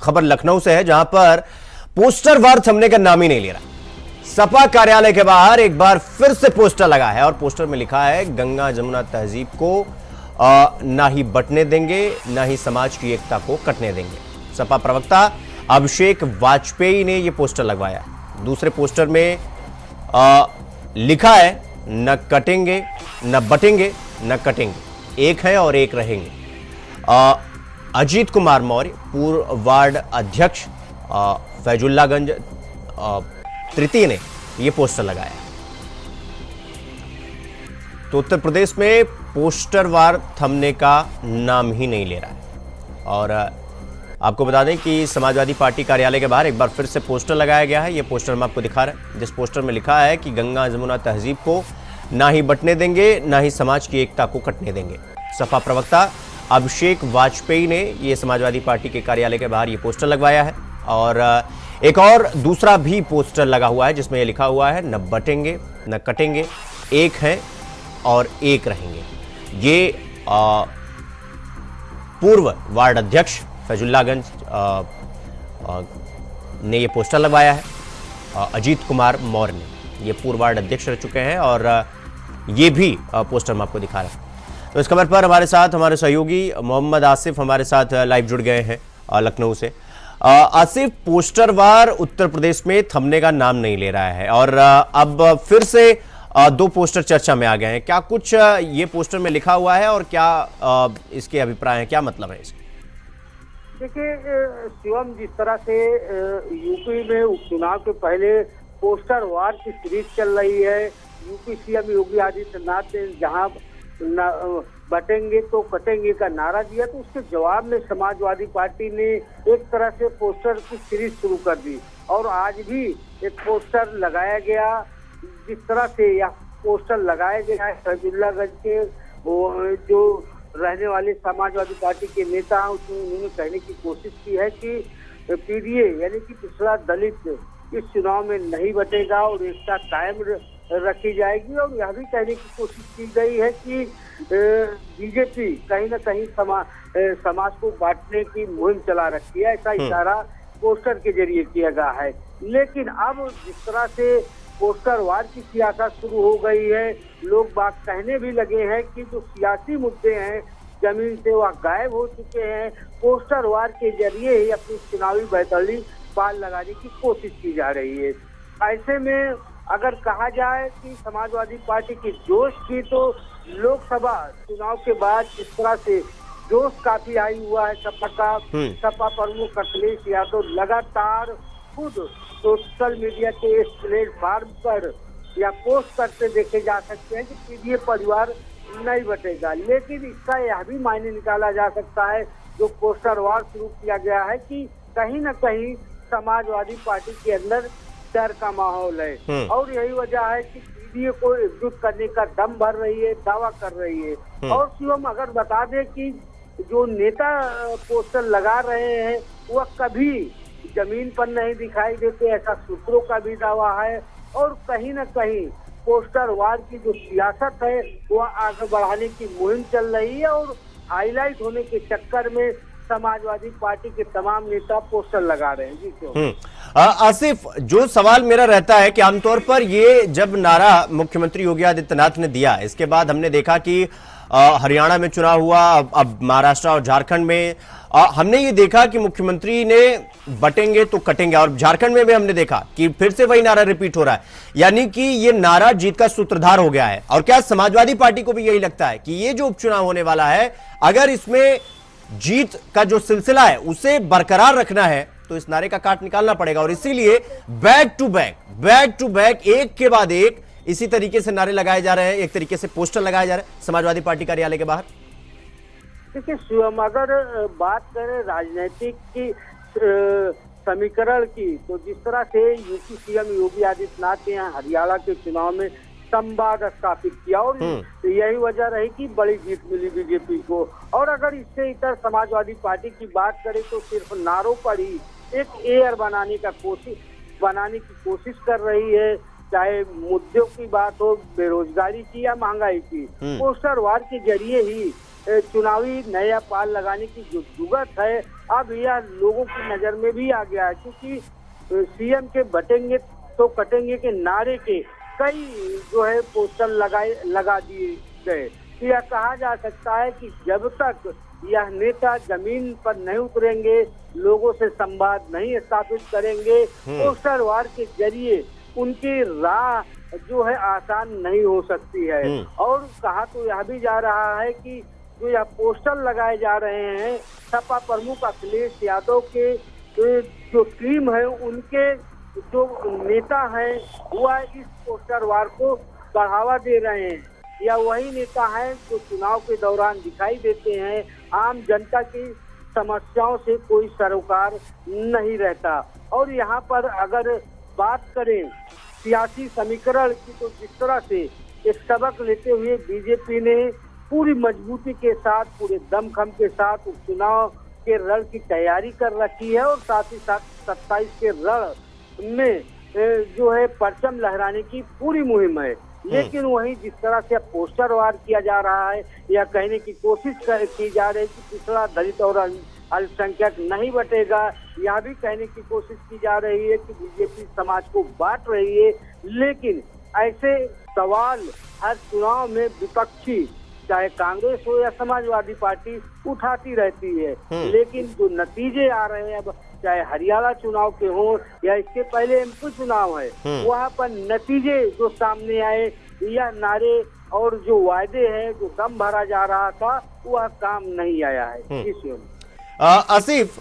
खबर लखनऊ से है, जहां पर पोस्टर वार थमने का नाम ही नहीं ले रहा। सपा कार्यालय के बाहर एक बार फिर से पोस्टर लगा है और पोस्टर में लिखा है, गंगा जमुना तहजीब को ना ही बंटने देंगे, ना ही समाज की एकता को कटने देंगे। सपा प्रवक्ता अभिषेक वाजपेयी ने यह पोस्टर लगवाया। दूसरे पोस्टर में लिखा है, न कटेंगे न बटेंगे न कटेंगे, एक है और एक रहेंगे। अजीत कुमार मौर्य, पूर्व वार्ड अध्यक्ष फैजुल्लागंज तृतीय ने यह पोस्टर लगाया। तो उत्तर प्रदेश में पोस्टर वार थमने का नाम ही नहीं ले रहा है। और आपको बता दें कि समाजवादी पार्टी कार्यालय के बाहर एक बार फिर से पोस्टर लगाया गया है। यह पोस्टर हम आपको दिखा रहे हैं, जिस पोस्टर में लिखा है कि गंगा जमुना तहजीब को ना ही बंटने देंगे, ना ही समाज की एकता को कटने देंगे। सपा प्रवक्ता अभिषेक वाजपेयी ने यह समाजवादी पार्टी के कार्यालय के बाहर यह पोस्टर लगवाया है। और एक और दूसरा भी पोस्टर लगा हुआ है, जिसमें यह लिखा हुआ है, न बटेंगे न कटेंगे, एक है और एक रहेंगे। ये पूर्व वार्ड अध्यक्ष फैजुल्लागंज ने ये पोस्टर लगवाया है। अजीत कुमार मौर्य ने, ये पूर्व वार्ड अध्यक्ष रह चुके हैं और ये भी पोस्टर हम आपको दिखा रहे हैं। तो इस खबर पर हमारे साथ हमारे सहयोगी मोहम्मद आसिफ हमारे साथ लाइव जुड़ गए हैं लखनऊ से। आसिफ, पोस्टर वार उत्तर प्रदेश में थमने का नाम नहीं ले रहा है और अब फिर से दो पोस्टर चर्चा में आ गए हैं। क्या कुछ ये पोस्टर में लिखा हुआ है और क्या इसके अभिप्राय हैं, क्या मतलब है इसका? देखिए शिवम, जिस तरह से यूपी में उपचुनाव के पहले पोस्टर वार की सीरीज चल रही है, यूपी सीएम योगी आदित्यनाथ ने जहां बटेंगे तो कटेंगे का नारा दिया, तो उसके जवाब में समाजवादी पार्टी ने एक तरह से पोस्टर की सीरीज शुरू कर दी और आज भी एक पोस्टर लगाया गया। जिस तरह से यह पोस्टर लगाया गया है, फैजुल्लागंज के जो रहने वाले समाजवादी पार्टी के नेता हैं, उसमें उन्होंने कहने की कोशिश की है कि पीडीए यानी कि पिछड़ा दलित इस चुनाव में नहीं बटेगा और एकता कायम रखी जाएगी। और यह भी कहने की कोशिश की गई है कि बीजेपी कहीं न कहीं समाज को बांटने की मुहिम चला रखी है, ऐसा इशारा पोस्टर के जरिए किया गया है। लेकिन अब जिस तरह से पोस्टर वार की सियासत शुरू हो गई है, लोग बात कहने भी लगे हैं कि जो सियासी मुद्दे हैं जमीन से वह गायब हो चुके हैं, पोस्टर वार के जरिए ही अपनी चुनावी बैतरणी पाल लगाने की कोशिश की जा रही है। ऐसे में अगर कहा जाए कि समाजवादी पार्टी की जोश की, तो लोकसभा चुनाव के बाद इस तरह से जोश काफी आई हुआ है सपा प्रमुख अखिलेश यादव लगातार खुद सोशल मीडिया के इस प्लेटफॉर्म पर या पोस्ट करते देखे जा सकते हैं कि पीडीए परिवार नहीं बटेगा। लेकिन इसका यह भी मायने निकाला जा सकता है, जो पोस्टर वार शुरू किया गया है, कि कहीं न कहीं समाजवादी पार्टी के अंदर डर का माहौल है और यही वजह है कि पीडीए को एकजुट करने का दम भर रही है, दावा कर रही है। और शिवम, अगर बता दें कि जो नेता पोस्टर लगा रहे हैं वह कभी जमीन पर नहीं दिखाई देते, ऐसा सूत्रों का भी दावा है। और कहीं न कहीं पोस्टर वार की जो सियासत है वह आगे बढ़ाने की मुहिम चल रही है और हाईलाइट होने के चक्कर में समाजवादी पार्टी के तमाम नेता पोस्टर लगा रहे हैं। जी क्यों? आसिफ, जो सवाल मेरा रहता है कि आमतौर पर ये जब नारा मुख्यमंत्री योगी आदित्यनाथ ने दिया, इसके बाद हमने देखा कि हरियाणा में चुनाव हुआ, अब महाराष्ट्र और झारखंड में हमने ये देखा कि मुख्यमंत्री ने बटेंगे तो कटेंगे, और झारखंड में भी हमने देखा कि फिर से वही नारा रिपीट हो रहा है। यानी कि ये नारा जीत का सूत्रधार हो गया है। और क्या समाजवादी पार्टी को भी यही लगता है कि ये जो उपचुनाव होने वाला है, अगर इसमें जीत का जो सिलसिला है उसे बरकरार रखना है तो इस नारे का काट निकालना पड़ेगा, और इसीलिए बैक टू बैक एक के बाद एक इसी तरीके से नारे लगाए जा रहे हैं, एक तरीके से पोस्टर लगाए जा रहे हैं समाजवादी पार्टी कार्यालय के बाहर। देखिए शिवम, अगर बात करें राजनीतिक की समीकरण की, तो जिस तरह से यूपी सीएम योगी आदित्यनाथ ने हरियाणा के चुनाव में संवाद स्थापित किया और यही वजह रही कि बड़ी जीत मिली बीजेपी को। और अगर इससे इतर समाजवादी पार्टी की बात करें तो सिर्फ नारों पर ही एक एयर बनाने की कोशिश कर रही है, चाहे मुद्दों की बात हो, बेरोजगारी की या महंगाई की। पोस्टर वार के जरिए ही चुनावी नया पाल लगाने की जो जुगत है अब यह लोगों की नजर में भी आ गया है, क्योंकि सीएम के बटेंगे तो कटेंगे के नारे के कई जो है पोस्टर लगा दिए गए। तो यह कहा जा सकता है कि जब तक यह नेता जमीन पर नहीं उतरेंगे, लोगों से संवाद नहीं स्थापित करेंगे, पोस्टर वार के जरिए उनकी राह जो है आसान नहीं हो सकती है। और कहा तो यह भी जा रहा है कि जो यह पोस्टर लगाए जा रहे हैं, सपा प्रमुख अखिलेश यादव के जो टीम है, उनके जो नेता हैं वह इस पोस्टर वार को बढ़ावा दे रहे हैं। या वही नेता हैं जो चुनाव के दौरान दिखाई देते हैं, आम जनता की समस्याओं से कोई सरोकार नहीं रहता। और यहाँ पर अगर बात करें सियासी समीकरण की, तो जिस तरह से एक सबक लेते हुए बीजेपी ने पूरी मजबूती के साथ, पूरे दमखम के साथ उपचुनाव के रण की तैयारी कर रखी है, और साथ ही साथ 27 के रण में जो है परचम लहराने की पूरी मुहिम है। लेकिन वहीं जिस तरह से पोस्टर वार किया जा रहा है, या कहने की कोशिश की जा रही है कि पिछड़ा दलित और अल्पसंख्यक नहीं बटेगा, यह भी कहने की कोशिश की जा रही है कि बीजेपी समाज को बांट रही है। लेकिन ऐसे सवाल हर चुनाव में विपक्षी, चाहे कांग्रेस हो या समाजवादी पार्टी, उठाती रहती है। लेकिन जो नतीजे आ रहे हैं, अब चाहे हरियाणा चुनाव के हो या इसके पहले एमपी चुनाव है, वहाँ पर नतीजे जो सामने आए, या नारे और जो वायदे हैं, जो दम भरा जा रहा था, वह काम नहीं आया है। इस आसिफ,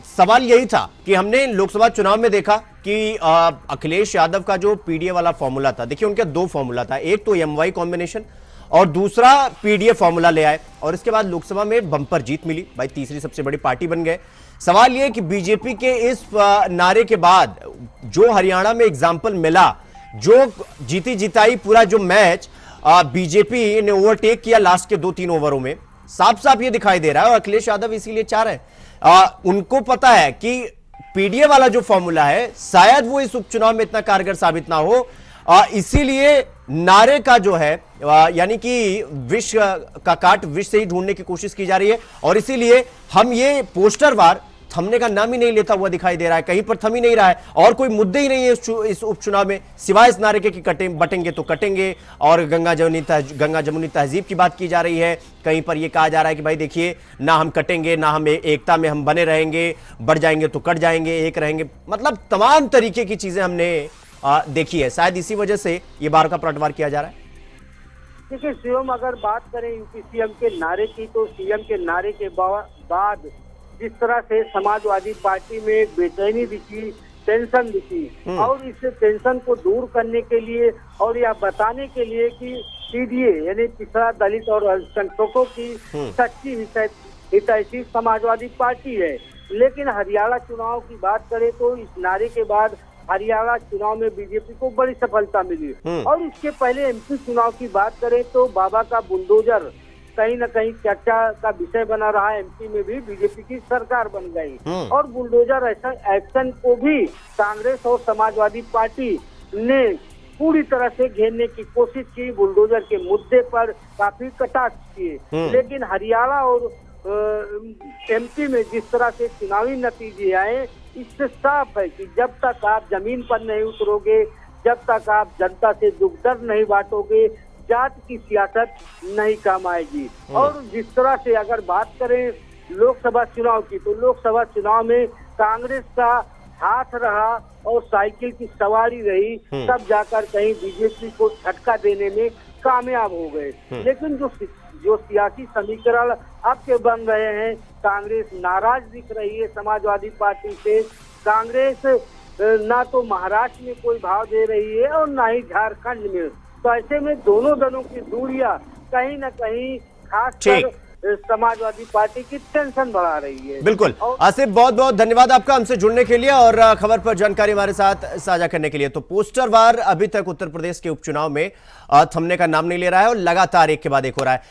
सवाल यही था कि हमने लोकसभा चुनाव में देखा कि अखिलेश यादव का जो पीडीए वाला फॉर्मूला था, देखिए उनका दो फॉर्मूला था, एक तो एमवाई कॉम्बिनेशन और दूसरा पीडीए फॉर्मूला ले आए, और इसके बाद लोकसभा में बंपर जीत मिली, भाई तीसरी सबसे बड़ी पार्टी बन गए। सवाल यह कि बीजेपी के इस नारे के बाद जो हरियाणा में एग्जाम्पल मिला, जो जीती जिताई पूरा जो मैच बीजेपी ने ओवरटेक किया लास्ट के 2-3 ओवरों में, साफ साफ ये दिखाई दे रहा है। और अखिलेश यादव इसीलिए चाह रहे हैं, उनको पता है कि पीडीए वाला जो फॉर्मूला है शायद वो इस उपचुनाव में इतना कारगर साबित ना हो, इसीलिए नारे का जो है यानी कि विष का काट विष से ही ढूंढने की कोशिश की जा रही है, और इसीलिए हम ये पोस्टर वार थमने का नाम ही नहीं लेता हुआ दिखाई दे रहा है, कहीं पर थम ही नहीं रहा है, और कोई मुद्दे ही नहीं है इस उपचुनाव में सिवाय इस नारे के कि बटेंगे तो कटेंगे। और गंगा जमुनी तहजीब की बात की जा रही है, कहीं पर यह कहा जा रहा है कि भाई देखिए, ना हम कटेंगे, ना हम एकता में हम बने रहेंगे, बढ़ जाएंगे तो कट जाएंगे, एक रहेंगे, मतलब तमाम तरीके की चीजें हमने देखी है। शायद इसी वजह से ये बार का पलटवार किया जा रहा है। देखिए शिवम, अगर बात करें यूपी सीएम के नारे की, तो सीएम के नारे के बाद जिस तरह से समाजवादी पार्टी में एक बेचैनी दिखी, टेंशन दिखी, और इस टेंशन को दूर करने के लिए और यह बताने के लिए कि पीडीए यानी पिछड़ा दलित और अल्पसंख्यकों की सच्ची हितैषी समाजवादी पार्टी है। लेकिन हरियाणा चुनाव की बात करें तो इस नारे के बाद हरियाणा चुनाव में बीजेपी को बड़ी सफलता मिली, और इसके पहले एमपी चुनाव की बात करें तो बाबा का बुलडोजर कहीं न कहीं चर्चा का विषय बना रहा। एमपी में भी बीजेपी की सरकार बन गई, और बुलडोजर एक्शन को भी कांग्रेस और समाजवादी पार्टी ने पूरी तरह से घेरने की कोशिश की, बुलडोजर के मुद्दे पर काफी कटाक्ष किए। लेकिन हरियाणा और एमपी में जिस तरह से चुनावी नतीजे आए, इससे साफ है कि जब तक आप जमीन पर नहीं उतरोगे, जब तक आप जनता से दुख दर्द नहीं बांटोगे, जात की सियासत नहीं काम आएगी। और जिस तरह से अगर बात करें लोकसभा चुनाव की, तो लोकसभा चुनाव में कांग्रेस का हाथ रहा और साइकिल की सवारी रही, तब जाकर कहीं बीजेपी को झटका देने में कामयाब हो गए। लेकिन जो सियासी समीकरण अब के बन रहे हैं, कांग्रेस नाराज दिख रही है समाजवादी पार्टी से। कांग्रेस ना तो महाराष्ट्र में कोई भाव दे रही है और ना ही झारखंड में, तो ऐसे में दोनों दलों की दूरियां कहीं न कहीं खासकर समाजवादी पार्टी की टेंशन बढ़ा रही है। बिल्कुल आसिफ, बहुत बहुत धन्यवाद आपका हमसे जुड़ने के लिए और खबर पर जानकारी हमारे साथ साझा करने के लिए। तो पोस्टर वार अभी तक उत्तर प्रदेश के उपचुनाव में थमने का नाम नहीं ले रहा है और लगातार एक के बाद एक हो रहा है।